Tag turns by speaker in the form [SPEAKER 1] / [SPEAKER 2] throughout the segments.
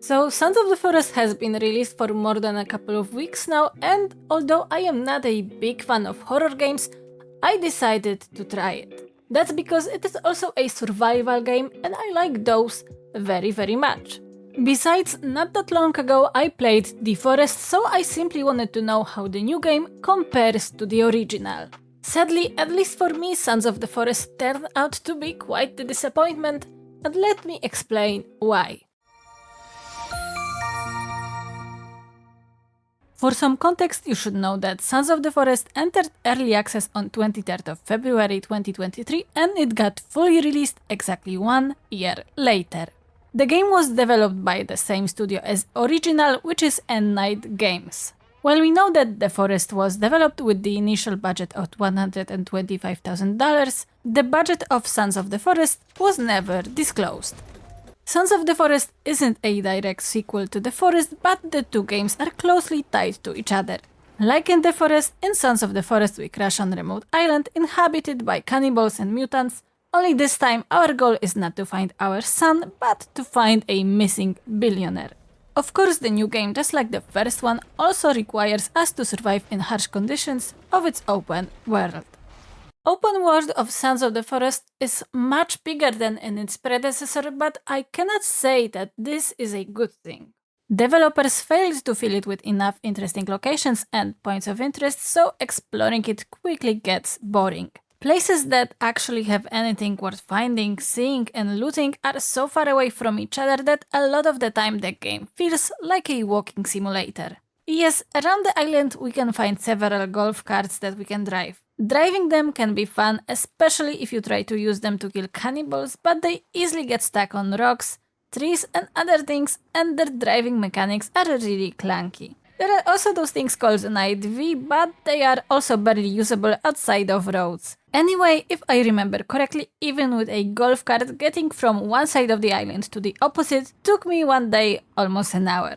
[SPEAKER 1] So, Sons of the Forest has been released for more than a couple of weeks now, and although I am not a big fan of horror games, I decided to try it. That's because it is also a survival game and I like those very much. Besides, not that long ago I played The Forest, so I simply wanted to know how the new game compares to the original. Sadly, at least for me, Sons of the Forest turned out to be quite the disappointment, and let me explain why. For some context, you should know that Sons of the Forest entered early access on 23rd of February 2023 and it got fully released exactly 1 year later. The game was developed by the same studio as original, which is Night Games. While we know that The Forest was developed with the initial budget of $125,000, the budget of Sons of the Forest was never disclosed. Sons of the Forest isn't a direct sequel to The Forest, but the two games are closely tied to each other. Like in The Forest, in Sons of the Forest we crash on a remote island inhabited by cannibals and mutants, only this time our goal is not to find our son, but to find a missing billionaire. Of course, the new game, just like the first one, also requires us to survive in harsh conditions of its open world. Open world of Sons of the Forest is much bigger than in its predecessor, but I cannot say that this is a good thing. Developers failed to fill it with enough interesting locations and points of interest, so exploring it quickly gets boring. Places that actually have anything worth finding, seeing and looting are so far away from each other that a lot of the time the game feels like a walking simulator. Yes, around the island we can find several golf carts that we can drive. Driving them can be fun, especially if you try to use them to kill cannibals, but they easily get stuck on rocks, trees and other things, and their driving mechanics are really clunky. There are also those things called an IDV, but they are also barely usable outside of roads. Anyway, if I remember correctly, even with a golf cart, getting from one side of the island to the opposite took me one day, almost an hour.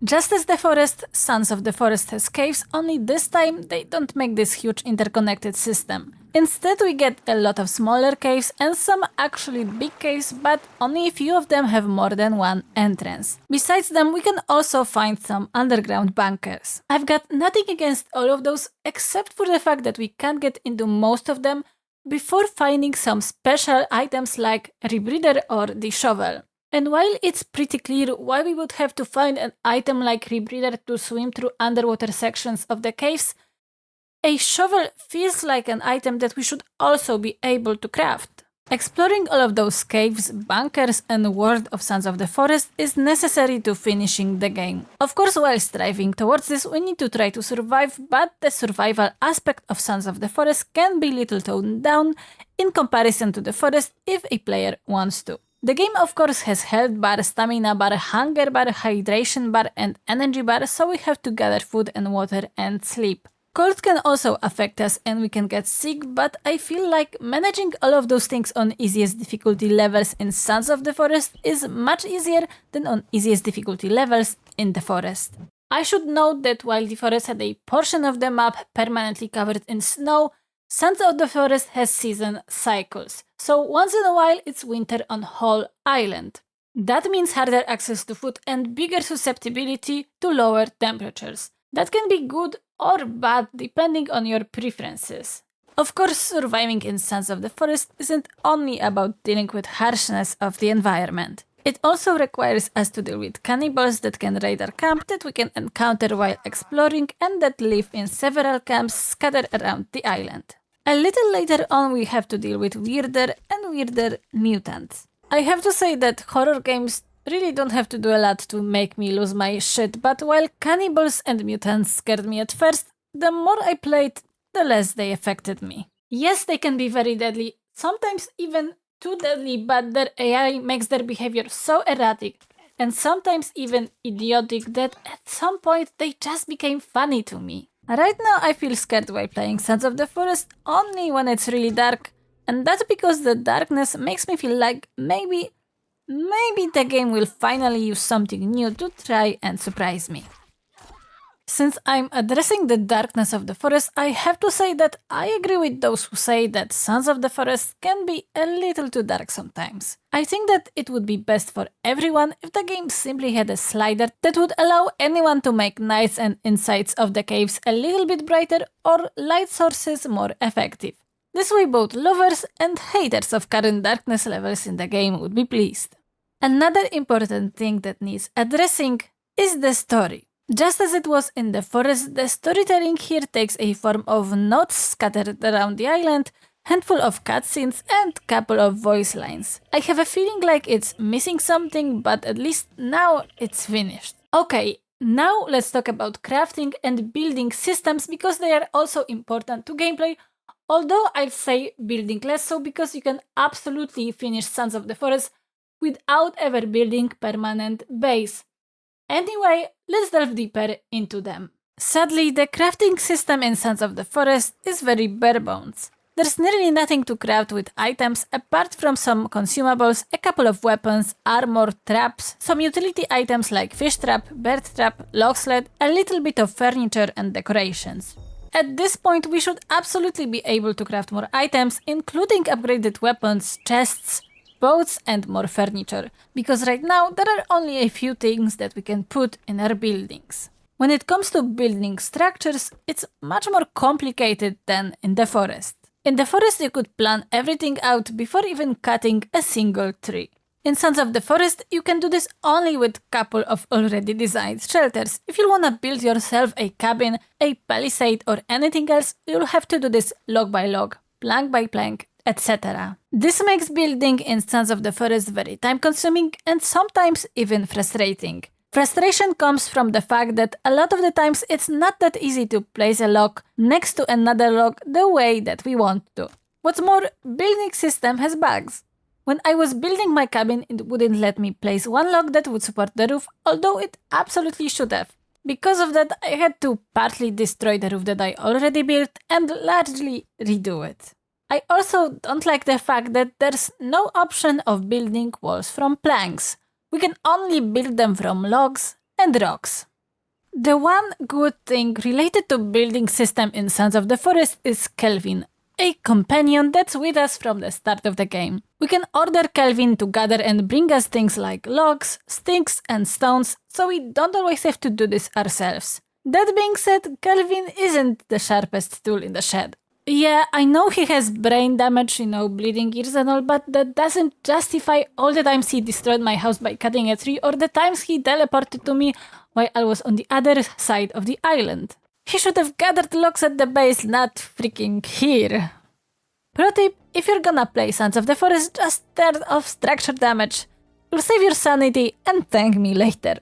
[SPEAKER 1] Just as The Forest, Sons of the Forest has caves, only this time they don't make this huge interconnected system. Instead we get a lot of smaller caves and some actually big caves, but only a few of them have more than one entrance. Besides them, we can also find some underground bunkers. I've got nothing against all of those, except for the fact that we can't get into most of them before finding some special items like Rebreather or the shovel. And while it's pretty clear why we would have to find an item like Rebreather to swim through underwater sections of the caves, a shovel feels like an item that we should also be able to craft. Exploring all of those caves, bunkers and world of Sons of the Forest is necessary to finishing the game. Of course, while striving towards this, we need to try to survive, but the survival aspect of Sons of the Forest can be little toned down in comparison to The Forest if a player wants to. The game of course has health bar, stamina bar, hunger bar, hydration bar and energy bar, so we have to gather food and water and sleep. Cold can also affect us and we can get sick, but I feel like managing all of those things on easiest difficulty levels in Sons of the Forest is much easier than on easiest difficulty levels in The Forest. I should note that while The Forest had a portion of the map permanently covered in snow, Sons of the Forest has season cycles, so once in a while it's winter on whole island. That means harder access to food and bigger susceptibility to lower temperatures. That can be good or bad depending on your preferences. Of course, surviving in Sons of the Forest isn't only about dealing with harshness of the environment. It also requires us to deal with cannibals that can raid our camp that we can encounter while exploring and that live in several camps scattered around the island. A little later on we have to deal with weirder and weirder mutants. I have to say that horror games really don't have to do a lot to make me lose my shit, but while cannibals and mutants scared me at first, the more I played, the less they affected me. Yes, they can be very deadly, sometimes even too deadly, but their AI makes their behavior so erratic and sometimes even idiotic that at some point they just became funny to me. Right now I feel scared while playing Sons of the Forest only when it's really dark, and that's because the darkness makes me feel like maybe the game will finally use something new to try and surprise me. Since I'm addressing the darkness of the forest, I have to say that I agree with those who say that Sons of the Forest can be a little too dark sometimes. I think that it would be best for everyone if the game simply had a slider that would allow anyone to make nights and insides of the caves a little bit brighter or light sources more effective. This way both lovers and haters of current darkness levels in the game would be pleased. Another important thing that needs addressing is the story. Just as it was in the forest, the storytelling here takes a form of notes scattered around the island, handful of cutscenes, and couple of voice lines. I have a feeling like it's missing something, but at least now it's finished. Okay, now let's talk about crafting and building systems because they are also important to gameplay, although I'd say building less so because you can absolutely finish Sons of the Forest without ever building permanent base. Anyway, let's delve deeper into them. Sadly, the crafting system in Sons of the Forest is very bare bones. There's nearly nothing to craft with items apart from some consumables, a couple of weapons, armor, traps, some utility items like fish trap, bird trap, log sled, a little bit of furniture and decorations. At this point, we should absolutely be able to craft more items, including upgraded weapons, chests, boats and more furniture, because right now there are only a few things that we can put in our buildings. When it comes to building structures, it's much more complicated than in the forest. In the forest you could plan everything out before even cutting a single tree. In Sons of the Forest you can do this only with a couple of already designed shelters. If you wanna build yourself a cabin, a palisade or anything else, you'll have to do this log by log, plank by plank, etc. This makes building in Sons of the Forest very time-consuming and sometimes even frustrating. Frustration comes from the fact that a lot of the times it's not that easy to place a log next to another log the way that we want to. What's more, building system has bugs. When I was building my cabin, it wouldn't let me place one log that would support the roof, although it absolutely should have. Because of that, I had to partly destroy the roof that I already built and largely redo it. I also don't like the fact that there's no option of building walls from planks. We can only build them from logs and rocks. The one good thing related to building system in Sons of the Forest is Kelvin, a companion that's with us from the start of the game. We can order Kelvin to gather and bring us things like logs, sticks and stones, so we don't always have to do this ourselves. That being said, Kelvin isn't the sharpest tool in the shed. Yeah, I know he has brain damage, bleeding ears and all, but that doesn't justify all the times he destroyed my house by cutting a tree or the times he teleported to me while I was on the other side of the island. He should have gathered logs at the base, not freaking here. Pro tip, if you're gonna play Sons of the Forest, just turn off structure damage. You'll save your sanity and thank me later.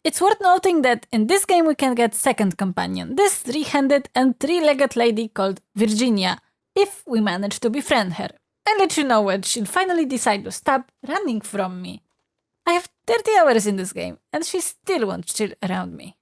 [SPEAKER 1] It's worth noting that in this game we can get second companion, this three-handed and three-legged lady called Virginia, if we manage to befriend her. I'll let you know when she'll finally decide to stop running from me. I have 30 hours in this game, and she still won't chill around me.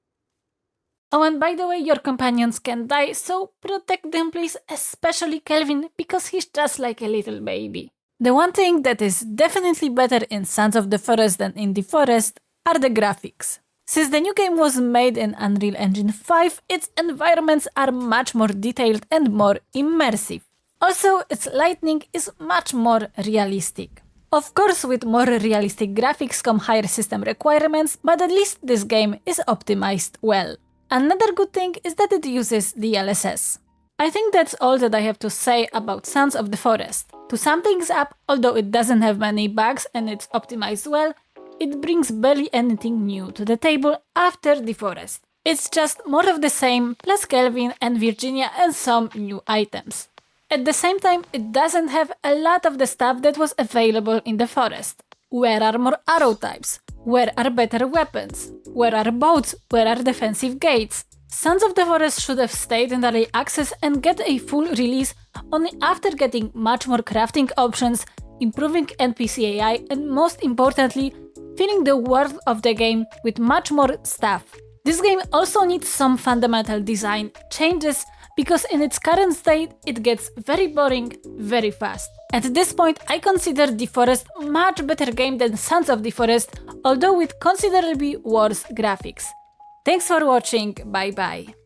[SPEAKER 1] Oh, and by the way, your companions can die, so protect them please, especially Kelvin, because he's just like a little baby. The one thing that is definitely better in Sons of the Forest than in the forest are the graphics. Since the new game was made in Unreal Engine 5, its environments are much more detailed and more immersive. Also, its lighting is much more realistic. Of course, with more realistic graphics come higher system requirements, but at least this game is optimized well. Another good thing is that it uses DLSS. I think that's all that I have to say about Sons of the Forest. To sum things up, although it doesn't have many bugs and it's optimized well, it brings barely anything new to the table after the forest. It's just more of the same, plus Kelvin and Virginia and some new items. At the same time, it doesn't have a lot of the stuff that was available in the forest. Where are more arrow types? Where are better weapons? Where are boats? Where are defensive gates? Sons of the Forest should have stayed in early access and get a full release only after getting much more crafting options, improving NPC AI, and most importantly, filling the world of the game with much more stuff. This game also needs some fundamental design changes because in its current state it gets very boring very fast. At this point I consider The Forest much better game than Sons of the Forest, although with considerably worse graphics. Thanks for watching, bye bye!